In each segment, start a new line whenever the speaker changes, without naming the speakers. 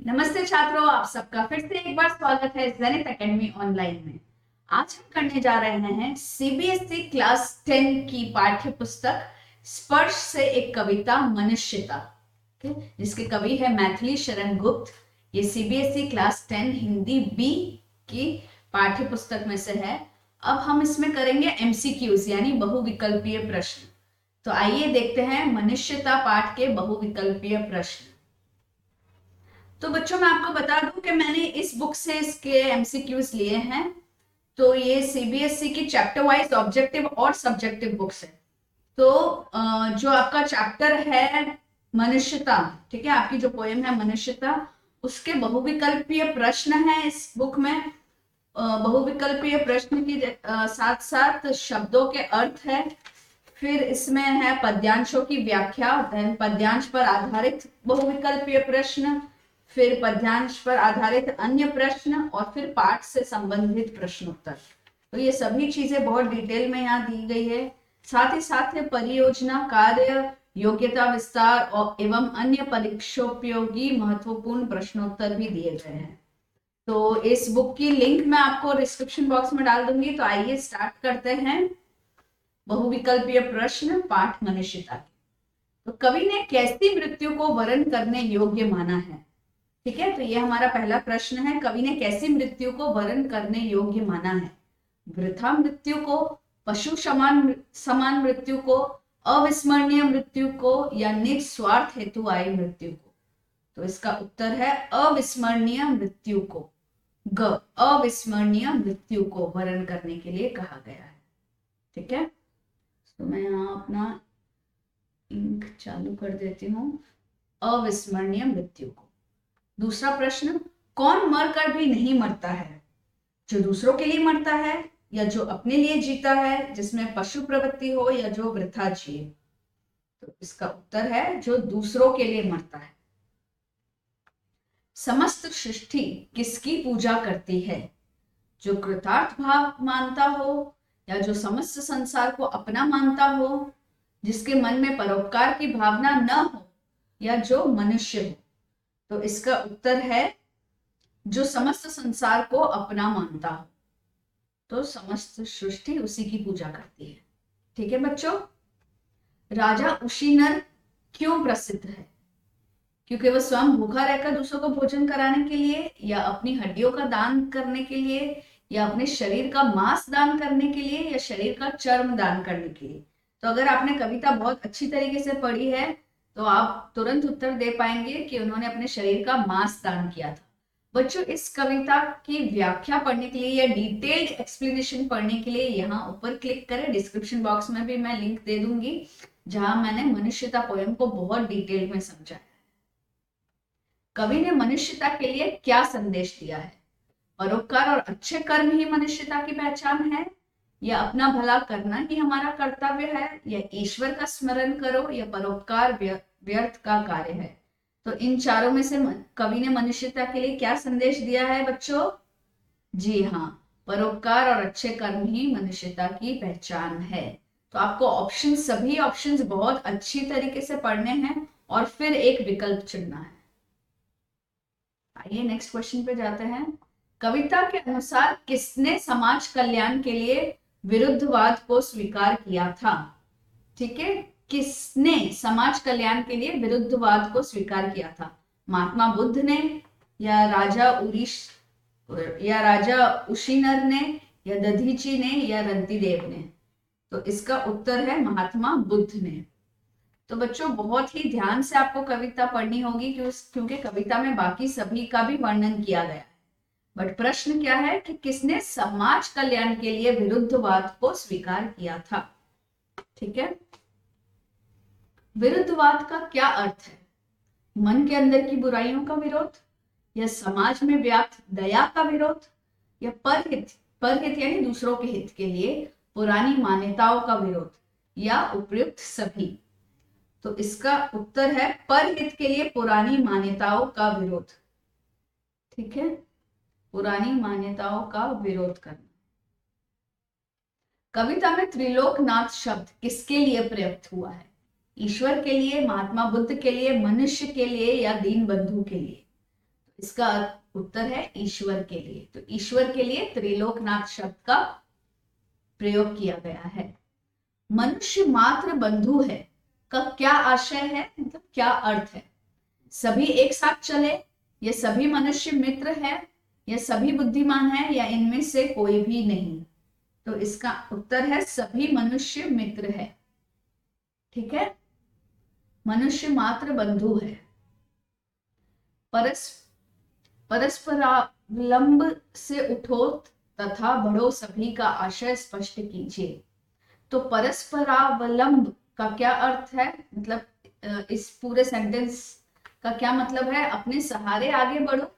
नमस्ते छात्रों, आप सबका फिर से एक बार स्वागत है जेनिथ एकेडमी ऑनलाइन में। आज हम करने जा रहे हैं सीबीएसई क्लास 10 की पाठ्य पुस्तक स्पर्श से एक कविता मनुष्यता, जिसके कवि है मैथिली शरण गुप्त। ये सीबीएसई क्लास 10 हिंदी बी की पाठ्य पुस्तक में से है। अब हम इसमें करेंगे एमसीक्यूज यानी बहुविकल्पीय प्रश्न। तो आइए देखते हैं मनुष्यता पाठ के बहुविकल्पीय प्रश्न। तो बच्चों, मैं आपको बता दूं कि मैंने इस बुक से इसके एमसीक्यूज लिए हैं। तो ये सीबीएसई की चैप्टर वाइज ऑब्जेक्टिव और सब्जेक्टिव बुक्स है। तो जो आपका चैप्टर है मनुष्यता, ठीक है, आपकी जो पोएम है मनुष्यता, उसके बहुविकल्पीय प्रश्न है इस बुक में। बहुविकल्पीय प्रश्न के साथ साथ शब्दों के अर्थ है। फिर इसमें है पद्यांशों की व्याख्या, पद्यांश पर आधारित बहुविकल्पीय प्रश्न, फिर पद्यांश पर आधारित अन्य प्रश्न, और फिर पाठ से संबंधित प्रश्न उत्तर। तो ये सभी चीजें बहुत डिटेल में यहाँ दी गई है। साथ ही साथ परियोजना कार्य, योग्यता विस्तार और एवं अन्य परीक्षोपयोगी महत्वपूर्ण प्रश्नोत्तर भी दिए गए हैं। तो इस बुक की लिंक मैं आपको डिस्क्रिप्शन बॉक्स में डाल दूंगी। तो आइए स्टार्ट करते हैं बहुविकल्पीय प्रश्न पाठ मनुष्यता के। तो कवि ने कैसी मृत्यु को वर्ण करने योग्य माना है? ठीक है, तो ये हमारा पहला प्रश्न है। कवि ने कैसी मृत्यु को वर्ण करने योग्य माना है? वृथा मृत्यु को, पशु समान मृत्यु को, अविस्मरणीय मृत्यु को, या निस्वार्थ हेतु आई मृत्यु को? तो इसका उत्तर है अविस्मरणीय मृत्यु को। अविस्मरणीय मृत्यु को वर्ण करने के लिए कहा गया है। ठीक है, तो मैं यहाँ अपना इंक चालू कर देती हूँ। अविस्मरणीय मृत्यु को। दूसरा प्रश्न, कौन मरकर भी नहीं मरता है? जो दूसरों के लिए मरता है, या जो अपने लिए जीता है जिसमें पशु प्रवृत्ति हो, या जो वृथा जिए? तो इसका उत्तर है जो दूसरों के लिए मरता है। समस्त सृष्टि किसकी पूजा करती है? जो कृतार्थ भाव मानता हो, या जो समस्त संसार को अपना मानता हो, जिसके मन में परोपकार की भावना न हो, या जो मनुष्य हो? तो इसका उत्तर है जो समस्त संसार को अपना मानता हो। तो समस्त सृष्टि उसी की पूजा करती है। ठीक है बच्चों, राजा उशीनर क्यों प्रसिद्ध है? क्योंकि वह स्वयं भूखा रहकर दूसरों को भोजन कराने के लिए, या अपनी हड्डियों का दान करने के लिए, या अपने शरीर का मांस दान करने के लिए, या शरीर का चर्म दान करने के लिए? तो अगर आपने कविता बहुत अच्छी तरीके से पढ़ी है तो आप तुरंत उत्तर दे पाएंगे कि उन्होंने अपने शरीर का मांस दान किया था। बच्चों, इस कविता की व्याख्या पढ़ने के लिए या डिटेल्ड एक्सप्लेनेशन पढ़ने के लिए यहाँ ऊपर क्लिक करें। डिस्क्रिप्शन बॉक्स में भी मैं लिंक दे दूंगी जहां मैंने मनुष्यता पोएम को बहुत डिटेल में समझा। कवि ने मनुष्यता के लिए क्या संदेश दिया है? परोपकार और अच्छे कर्म ही मनुष्यता की पहचान है, या अपना भला करना ही हमारा कर्तव्य है, या ईश्वर का स्मरण करो, या परोपकार व्यर्थ का कार्य है? तो इन चारों में से कवि ने मनुष्यता के लिए क्या संदेश दिया है बच्चों? जी हाँ, परोपकार और अच्छे कर्म ही मनुष्यता की पहचान है। तो आपको ऑप्शन, सभी ऑप्शंस बहुत अच्छी तरीके से पढ़ने हैं और फिर एक विकल्प चुनना है। आइए नेक्स्ट क्वेश्चन पे जाते हैं। कविता के अनुसार किसने समाज कल्याण के लिए विरुद्धवाद को स्वीकार किया था? ठीक है, किसने समाज कल्याण के लिए विरुद्धवाद को स्वीकार किया था? महात्मा बुद्ध ने, या राजा उशीनर ने, या दधीची ने, या रंतिदेव ने? तो इसका उत्तर है महात्मा बुद्ध ने। तो बच्चों, बहुत ही ध्यान से आपको कविता पढ़नी होगी क्योंकि कविता में बाकी सभी का भी वर्णन किया गया है। बट प्रश्न क्या है कि किसने समाज कल्याण के लिए विरुद्धवाद को स्वीकार किया था? ठीक है, विरुद्धवाद का क्या अर्थ है? मन के अंदर की बुराइयों का विरोध, या समाज में व्याप्त दया का विरोध, या परहित यानी दूसरों के हित के लिए पुरानी मान्यताओं का विरोध, या उपयुक्त सभी? तो इसका उत्तर है परहित के लिए पुरानी मान्यताओं का विरोध। ठीक है, पुरानी मान्यताओं का विरोध करना। कविता में त्रिलोकनाथ शब्द किसके लिए प्रयुक्त हुआ है? ईश्वर के लिए, महात्मा बुद्ध के लिए, मनुष्य के लिए, या दीन बंधु के लिए? इसका उत्तर है ईश्वर के लिए। तो ईश्वर के लिए त्रिलोकनाथ शब्द का प्रयोग किया गया है। मनुष्य मात्र बंधु है का क्या आशय है, मतलब क्या अर्थ है? सभी एक साथ चले, ये सभी मनुष्य मित्र है, ये सभी बुद्धिमान है, या इनमें से कोई भी नहीं? तो इसका उत्तर है सभी मनुष्य मित्र है। ठीक है, मनुष्य मात्र बंधु है। परस्परावलंब से उठो तथा बढ़ो, सभी का आशय स्पष्ट कीजिए। तो परस्परावलंब का क्या अर्थ है, मतलब इस पूरे सेंटेंस का क्या मतलब है? अपने सहारे आगे बढ़ो,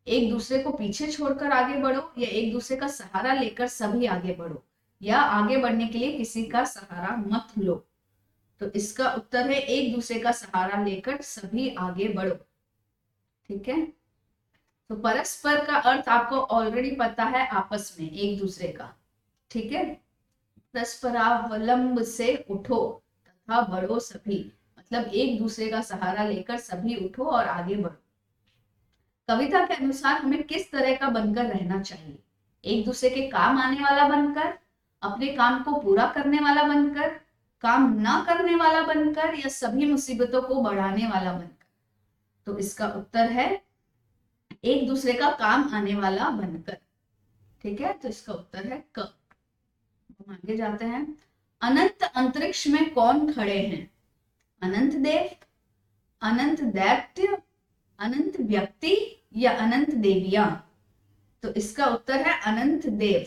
एक दूसरे को पीछे छोड़कर आगे बढ़ो, या एक दूसरे का सहारा लेकर सभी आगे बढ़ो, या आगे बढ़ने के लिए किसी का सहारा मत लो। तो इसका उत्तर है एक दूसरे का सहारा लेकर सभी आगे बढ़ो। ठीक है, तो परस्पर का अर्थ आपको ऑलरेडी पता है, आपस में एक दूसरे का। ठीक है, परस्परावलंब से उठो तथा बढ़ो सभी, मतलब एक दूसरे का सहारा लेकर सभी उठो और आगे बढ़ो। कविता के अनुसार हमें किस तरह का बनकर रहना चाहिए? एक दूसरे के काम आने वाला बनकर, अपने काम को पूरा करने वाला बनकर, काम ना करने वाला बनकर, या सभी मुसीबतों को बढ़ाने वाला बनकर? तो इसका उत्तर है एक दूसरे का काम आने वाला बनकर। ठीक है, तो इसका उत्तर है क। हम आगे जाते हैं। अनंत अंतरिक्ष में कौन खड़े हैं? अनंत देव, अनंत दैत्य, अनंत व्यक्ति, या अनंत देवियां? तो इसका उत्तर है अनंत देव,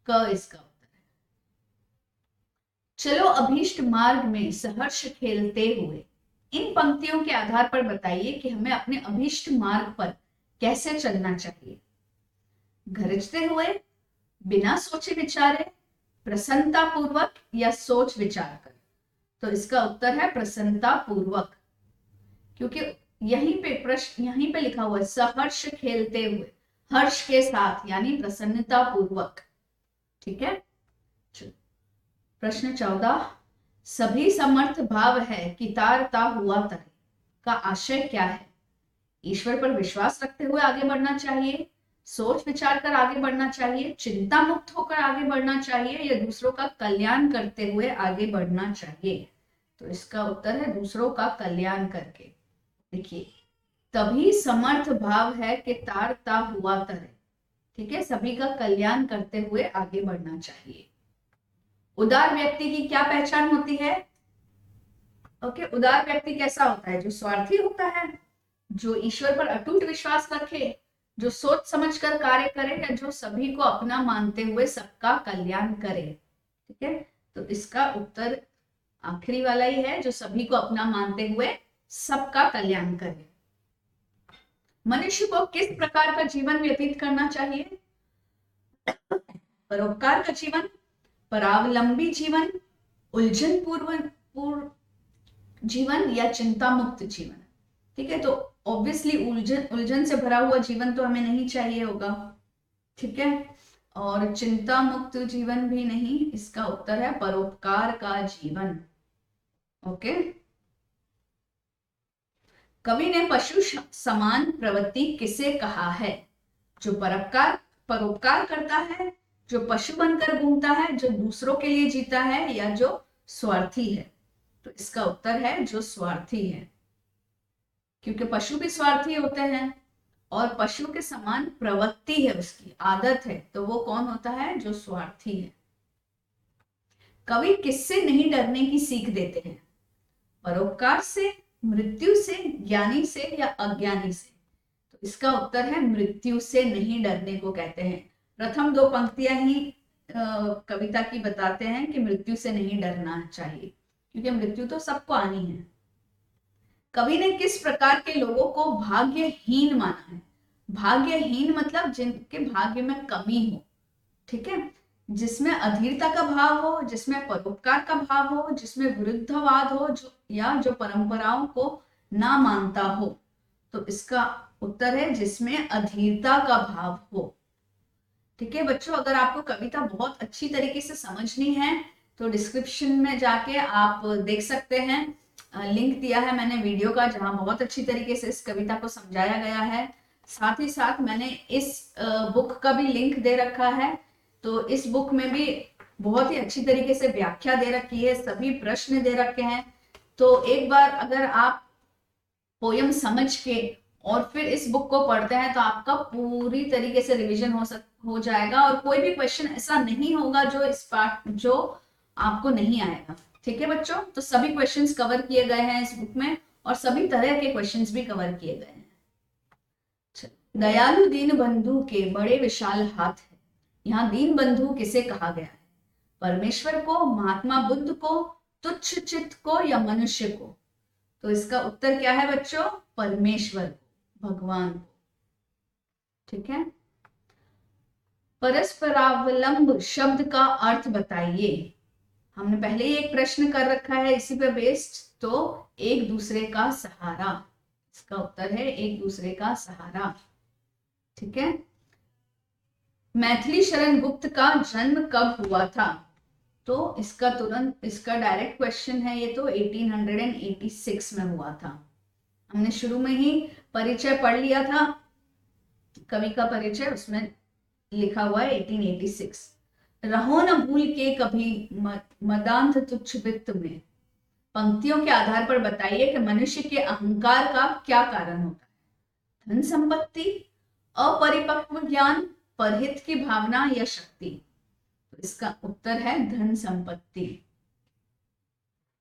क इसका उत्तर है। चलो अभीष्ट मार्ग में सहर्ष खेलते हुए, इन पंक्तियों के आधार पर बताइए कि हमें अपने अभीष्ट मार्ग पर कैसे चलना चाहिए। गरजते हुए, बिना सोचे विचारे, प्रसन्नता पूर्वक, या सोच विचार कर? तो इसका उत्तर है प्रसन्नता पूर्वक, क्योंकि यहीं पे लिखा हुआ है सहर्ष खेलते हुए, हर्ष के साथ, यानी प्रसन्नता पूर्वक। ठीक है, प्रश्न 14, सभी समर्थ भाव है कि तारता हुआ तरे का आशय क्या है? ईश्वर पर विश्वास रखते हुए आगे बढ़ना चाहिए, सोच विचार कर आगे बढ़ना चाहिए, चिंता मुक्त होकर आगे बढ़ना चाहिए, या दूसरों का कल्याण करते हुए आगे बढ़ना चाहिए? तो इसका उत्तर है दूसरों का कल्याण करके। देखिए, तभी समर्थ भाव है कि तारता हुआ तरे। ठीक है, सभी का कल्याण करते हुए आगे बढ़ना चाहिए। उदार व्यक्ति की क्या पहचान होती है? ओके, उदार व्यक्ति कैसा होता है? जो स्वार्थी होता है, जो ईश्वर पर अटूट विश्वास रखे, जो सोच समझकर कार्य करे, या जो सभी को अपना मानते हुए सबका कल्याण करे? ठीक है, तो इसका उत्तर आखिरी वाला ही है, जो सभी को अपना मानते हुए सबका कल्याण करे। मनुष्य को किस प्रकार का जीवन व्यतीत करना चाहिए? परोपकार का जीवन, परावलंबी जीवन, उलझन पूर्ण जीवन, या चिंता मुक्त जीवन? ठीक है, तो ऑब्वियसली उलझन से भरा हुआ जीवन तो हमें नहीं चाहिए होगा। ठीक है, और चिंता मुक्त जीवन भी नहीं। इसका उत्तर है परोपकार का जीवन। ओके, कवि ने पशु समान प्रवृत्ति किसे कहा है? जो परोपकार करता है, जो पशु बनकर घूमता है, जो दूसरों के लिए जीता है, या जो स्वार्थी है? तो इसका उत्तर है जो स्वार्थी है, क्योंकि पशु भी स्वार्थी होते हैं और पशु के समान प्रवृत्ति है, उसकी आदत है, तो वो कौन होता है? जो स्वार्थी है। कवि किससे नहीं डरने की सीख देते हैं? परोपकार से, मृत्यु से, ज्ञानी से, या अज्ञानी से? तो इसका उत्तर है मृत्यु से नहीं डरने को कहते हैं। प्रथम दो पंक्तियां ही कविता की बताते हैं कि मृत्यु से नहीं डरना चाहिए, क्योंकि मृत्यु तो सबको आनी है। कवि ने किस प्रकार के लोगों को भाग्यहीन माना है? भाग्यहीन मतलब जिनके भाग्य में कमी हो। ठीक है, जिसमें अधीरता का भाव हो, जिसमें परोपकार का भाव हो, जिसमें विरुद्धवाद हो, जो परंपराओं को ना मानता हो। तो इसका उत्तर है जिसमें अधीरता का भाव हो। ठीक है बच्चों, अगर आपको कविता बहुत अच्छी तरीके से समझनी है तो डिस्क्रिप्शन में जाके आप देख सकते हैं, लिंक दिया है मैंने वीडियो का, जहां बहुत अच्छी तरीके से इस कविता को समझाया गया है। साथ ही साथ मैंने इस बुक का भी लिंक दे रखा है। तो इस बुक में भी बहुत ही अच्छी तरीके से व्याख्या दे रखी है, सभी प्रश्न दे रखे हैं। तो एक बार अगर आप पोयम समझ के और फिर इस बुक को पढ़ते हैं तो आपका पूरी तरीके से रिवीजन हो जाएगा, और कोई भी क्वेश्चन ऐसा नहीं होगा जो इस पार्ट जो आपको नहीं आएगा। ठीक है बच्चों, तो सभी क्वेश्चंस कवर किए गए हैं इस बुक में, और सभी तरह के क्वेश्चंस भी कवर किए गए हैं। दयालु दीन बंधु के बड़े विशाल हाथ है। यहाँ दीन बंधु किसे कहा गया है? परमेश्वर को, महात्मा बुद्ध को, तुच्छ चित्त को, या मनुष्य को? तो इसका उत्तर क्या है बच्चों? परमेश्वर को, भगवान को। ठीक है। परस्परावलंब शब्द का अर्थ बताइए। हमने पहले ही एक प्रश्न कर रखा है इसी पे बेस्ड, तो एक दूसरे का सहारा। इसका उत्तर है एक दूसरे का सहारा। ठीक है। मैथिली शरण गुप्त का जन्म कब हुआ था? तो इसका डायरेक्ट क्वेश्चन है ये, तो 1886 में हुआ था। हमने शुरू में ही परिचय पढ़ लिया था, कवि का परिचय, उसमें लिखा हुआ है 1886। रहो न भूल के कभी मदांध तुच्छ वित्त में। पंक्तियों के आधार पर बताइए कि मनुष्य के अहंकार का क्या कारण होता है? धन संपत्ति, अपरिपक्व ज्ञान, परहित की भावना, या शक्ति? तो इसका उत्तर है धन संपत्ति।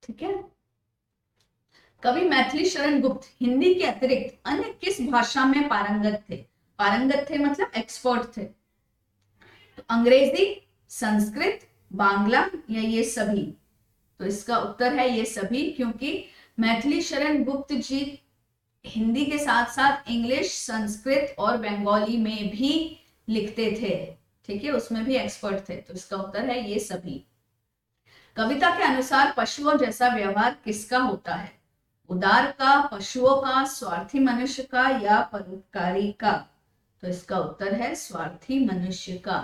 ठीक है। कवि मैथिली शरण गुप्त हिंदी के अतिरिक्त अन्य किस भाषा में पारंगत थे? पारंगत थे मतलब एक्सपर्ट थे। तो अंग्रेजी, संस्कृत, बांग्ला, या ये सभी? तो इसका उत्तर है ये सभी, क्योंकि मैथिली शरण गुप्त जी हिंदी के साथ साथ इंग्लिश, संस्कृत और बंगाली में भी लिखते थे। ठीक है, उसमें भी एक्सपर्ट थे। तो इसका उत्तर है ये सभी। कविता के अनुसार पशुओं जैसा व्यवहार किसका होता है? उदार का, पशुओं का, स्वार्थी मनुष्य का, या परोपकारी का? तो इसका उत्तर है स्वार्थी मनुष्य का।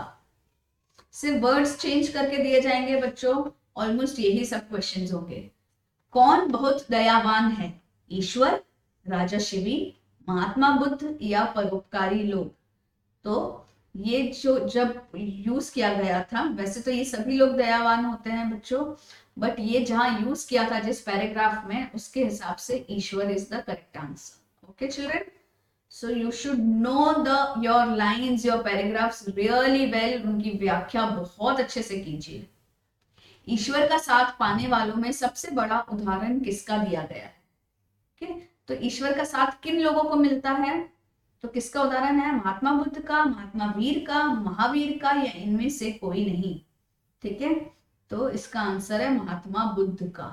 सिर्फ वर्ड्स चेंज करके दिए जाएंगे बच्चों, ऑलमोस्ट यही सब क्वेश्चंस होंगे। कौन बहुत दयावान है? ईश्वर, राजा शिवी, महात्मा बुद्ध, या परोपकारी लोग? तो ये जो जब यूज किया गया था, वैसे तो ये सभी लोग दयावान होते हैं बच्चों, बट ये जहां यूज किया था जिस पैराग्राफ में, उसके हिसाब से Ishwar is the correct answer. Okay children, so you should know your lines, your paragraphs really well. उनकी व्याख्या बहुत अच्छे से कीजिए। ईश्वर का साथ पाने वालों में सबसे बड़ा उदाहरण किसका दिया गया है? okay? तो ईश्वर का साथ किन लोगों को मिलता है? तो किसका उदाहरण है? महात्मा बुद्ध का, महात्मा वीर का, महावीर का, या इनमें से कोई नहीं? ठीक है, तो इसका आंसर है महात्मा बुद्ध का।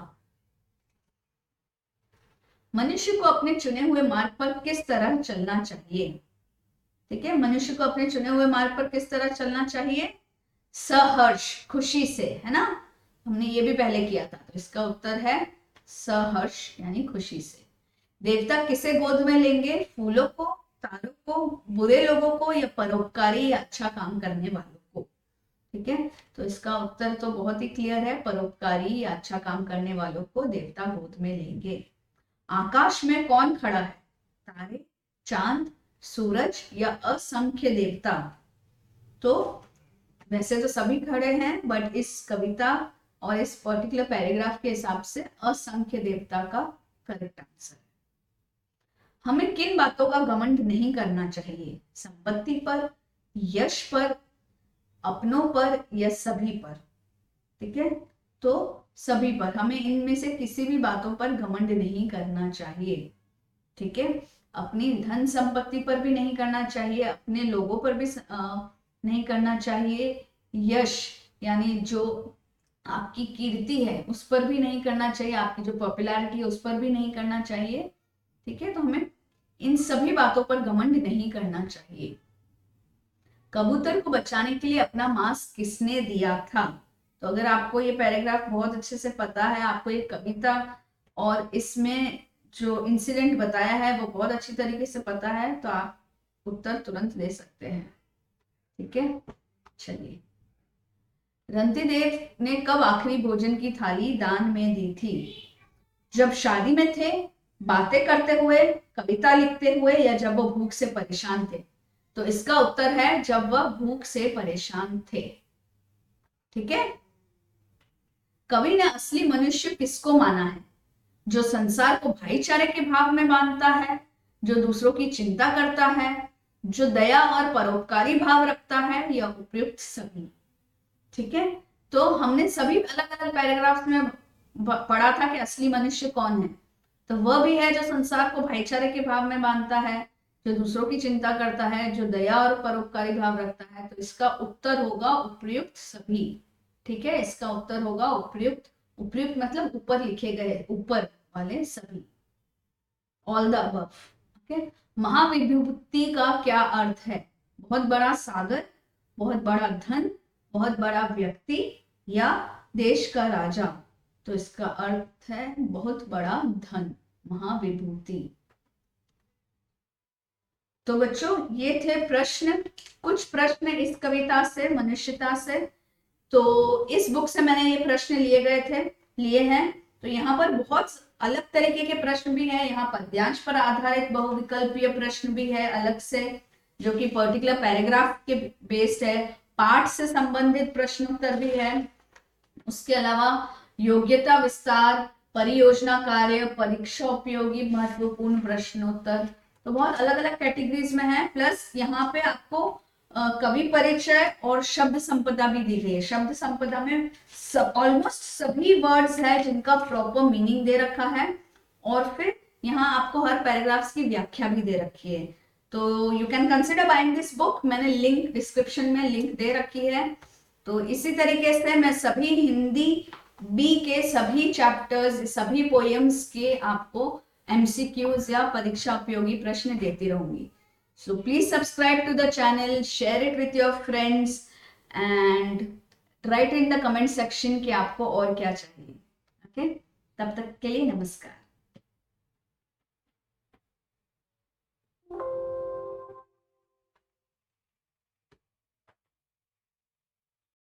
मनुष्य को अपने चुने हुए मार्ग पर किस तरह चलना चाहिए? ठीक है, मनुष्य को अपने चुने हुए मार्ग पर किस तरह चलना चाहिए? सहर्ष, खुशी से, है ना? हमने ये भी पहले किया था। तो इसका उत्तर है सहर्ष यानी खुशी से। देवता किसे गोद में लेंगे? फूलों को, तारों को, बुरे लोगों को, या परोपकारी या अच्छा काम करने वालों को? ठीक है, तो इसका उत्तर तो बहुत ही क्लियर है, परोपकारी या अच्छा काम करने वालों को देवता गोद में लेंगे। आकाश में कौन खड़ा है? तारे, चांद, सूरज, या असंख्य देवता? तो वैसे तो सभी खड़े हैं, बट इस कविता और इस पर्टिकुलर पैराग्राफ के हिसाब से असंख्य देवता का करेक्ट आंसर है। हमें किन बातों का घमंड नहीं करना चाहिए? संपत्ति पर, यश पर, अपनों पर, या सभी पर? ठीक है, तो सभी पर। हमें इनमें से किसी भी बातों पर घमंड नहीं करना चाहिए। ठीक है, अपनी धन संपत्ति पर भी नहीं करना चाहिए, अपने लोगों पर भी नहीं करना चाहिए, यश यानी जो आपकी कीर्ति है उस पर भी नहीं करना चाहिए, आपकी जो पॉपुलैरिटी है उस पर भी नहीं करना चाहिए। ठीक है, तो हमें इन सभी बातों पर घमंड नहीं करना चाहिए। कबूतर को बचाने के लिए अपना मांस किसने दिया था? तो अगर आपको ये पैराग्राफ बहुत अच्छे से पता है, आपको ये कविता और इसमें जो इंसिडेंट बताया है वो बहुत अच्छी तरीके से पता है, तो आप उत्तर तुरंत दे सकते हैं। ठीक है, चलिए। रंतिदेव ने कब आखिरी भोजन की थाली दान में दी थी? जब शादी में थे, बातें करते हुए, कविता लिखते हुए, या जब वो भूख से परेशान थे? तो इसका उत्तर है जब वह भूख से परेशान थे। ठीक है। कवि ने असली मनुष्य किसको माना है? जो संसार को भाईचारे के भाव में मानता है, जो दूसरों की चिंता करता है, जो दया और परोपकारी भाव रखता है, या उपयुक्त सभी? ठीक है। तो हमने सभी अलग अलग पैराग्राफ्स में पढ़ा था कि असली मनुष्य कौन है। तो वह भी है जो संसार को भाईचारे के भाव में मानता है, जो दूसरों की चिंता करता है, जो दया और परोपकारी भाव रखता है। तो इसका उत्तर होगा उपयुक्त सभी। ठीक है, इसका उत्तर होगा उपयुक्त। उपयुक्त मतलब ऊपर लिखे गए, ऊपर वाले सभी, ऑल द अबव। ओके। महाविभूति का क्या अर्थ है? बहुत बड़ा सागर, बहुत बड़ा धन, बहुत बड़ा व्यक्ति, या देश का राजा? तो इसका अर्थ है बहुत बड़ा धन, महाविभूति। तो बच्चों ये थे प्रश्न, कुछ प्रश्न इस कविता से, मनुष्यता से। तो इस बुक से मैंने ये प्रश्न लिए हैं। तो यहाँ पर बहुत अलग तरीके के प्रश्न भी हैं। यहाँ पद्यांश पर आधारित बहुविकल्पीय प्रश्न भी है अलग से, जो कि पर्टिकुलर पैराग्राफ के बेस्ड है। पाठ से संबंधित प्रश्न उत्तर भी है। उसके अलावा योग्यता विस्तार, परियोजना कार्य, परीक्षा उपयोगी महत्वपूर्ण प्रश्नोत्तर, तो बहुत अलग अलग कैटेगरीज में है। प्लस यहाँ पे आपको कवि परिचय और शब्द संपदा भी दी गई है। शब्द संपदा में ऑलमोस्ट सभी वर्ड्स है जिनका प्रॉपर मीनिंग दे रखा है, और फिर यहाँ आपको हर पैराग्राफ्स की व्याख्या भी दे रखी है। तो you can consider buying this book. मैंने लिंक डिस्क्रिप्शन में लिंक दे रखी है। तो इसी तरीके से मैं सभी हिंदी बी के सभी चैप्टर्स, सभी पोएम्स के आपको एमसीक्यूज या परीक्षा उपयोगी प्रश्न देती रहूंगी। So please subscribe to the channel, share it with your friends, and write in the comment section कि आपको और क्या चाहिए। ओके, तब तक के लिए नमस्कार।